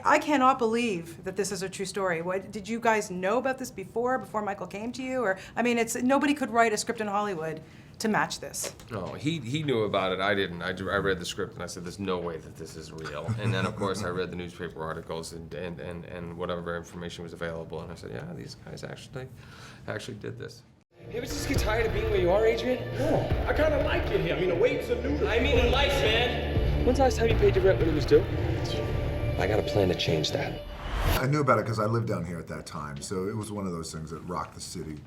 I cannot believe that this is a true story. What, did you guys know about this before Michael came to you? Or, I mean, nobody could write a script in Hollywood to match this. No, he knew about it. I didn't. I read the script and I said, "There's no way that this is real." And then, of course, I read the newspaper articles and whatever information was available, and I said, "Yeah, these guys actually did this." You ever just get tired of being where you are, Adrian? No, I kind of like it here. I mean, the wait's a noodle. I mean, in life, man. When's the last time you paid your rent when it was due? I got a plan to change that. I knew about it because I lived down here at that time, so it was one of those things that rocked the city.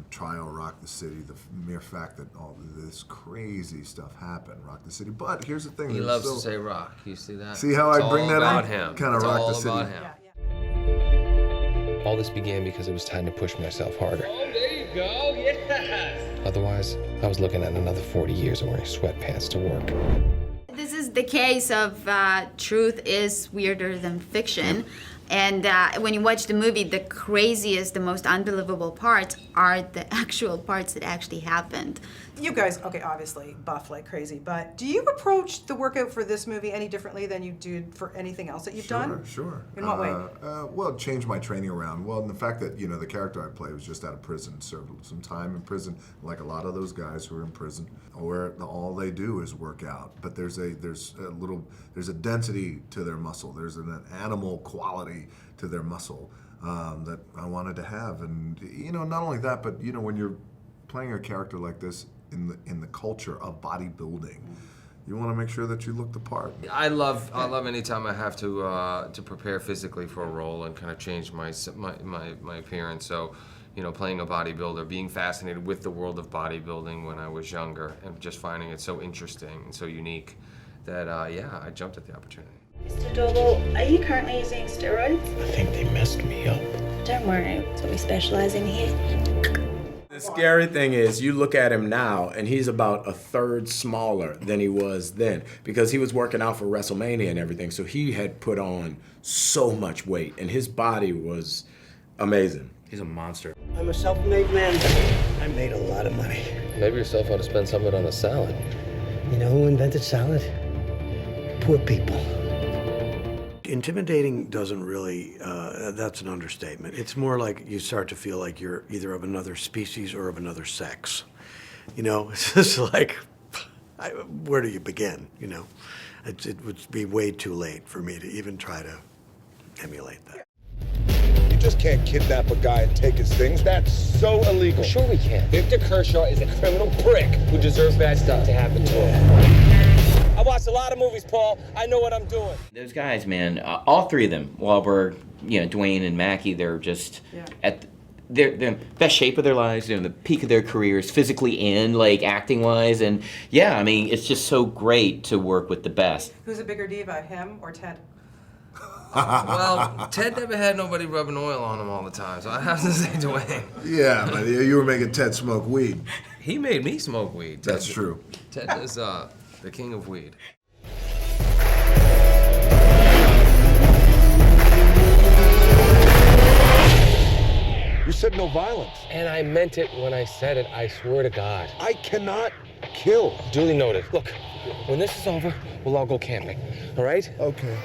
Trial rocked the city. The mere fact that all this crazy stuff happened rocked the city. But here's the thing. He loves to say rock. You see that? See how I bring that up? Kind of rocked the city. All about him. All this began because it was time to push myself harder. Oh, there you go, yes! Otherwise, I was looking at another 40 years of wearing sweatpants to work. This is the case of truth is weirder than fiction. And when you watch the movie, the craziest, the most unbelievable parts are the actual parts that actually happened. You guys, okay, obviously buff like crazy, but do you approach the workout for this movie any differently than you did for anything else that you've done? Sure. In what way? Well, change my training around. Well, and the fact that, the character I play was just out of prison, served some time in prison, like a lot of those guys who are in prison, where all they do is work out. But there's a density to their muscle. There's an animal quality to their muscle that I wanted to have. And, not only that, but, when you're playing a character like this in the culture of bodybuilding, you want to make sure that you look the part. I love anytime I have to prepare physically for a role and kind of change my appearance. So, playing a bodybuilder, being fascinated with the world of bodybuilding when I was younger, and just finding it so interesting and so unique that I jumped at the opportunity. Mr. Doyle, are you currently using steroids? I think they messed me up. Don't worry, that's what we specialize in here. The scary thing is, you look at him now, and he's about a third smaller than he was then, because he was working out for WrestleMania and everything, so he had put on so much weight, and his body was amazing. He's a monster. I'm a self-made man. I made a lot of money. Maybe yourself ought to spend some of it on a salad. You know who invented salad? Poor people. Intimidating doesn't really, that's an understatement. It's more like you start to feel like you're either of another species or of another sex. It's just like, where do you begin, It would be way too late for me to even try to emulate that. You just can't kidnap a guy and take his things. That's so illegal. Sure we can. Victor Kershaw is a criminal prick who deserves bad stuff to happen to him. I watched a lot of movies, Paul. I know what I'm doing. Those guys, man, all three of them, Wahlberg, Dwayne and Mackie, they're just at the best shape of their lives, the peak of their careers, physically and acting-wise, and it's just so great to work with the best. Who's a bigger diva, him or Ted? Well, Ted never had nobody rubbing oil on him all the time, so I have to say Dwayne. Yeah, but you were making Ted smoke weed. He made me smoke weed. That's true. Ted is the king of weed. You said no violence. And I meant it when I said it, I swear to God. I cannot kill. Duly noted. Look, when this is over, we'll all go camping, all right? Okay.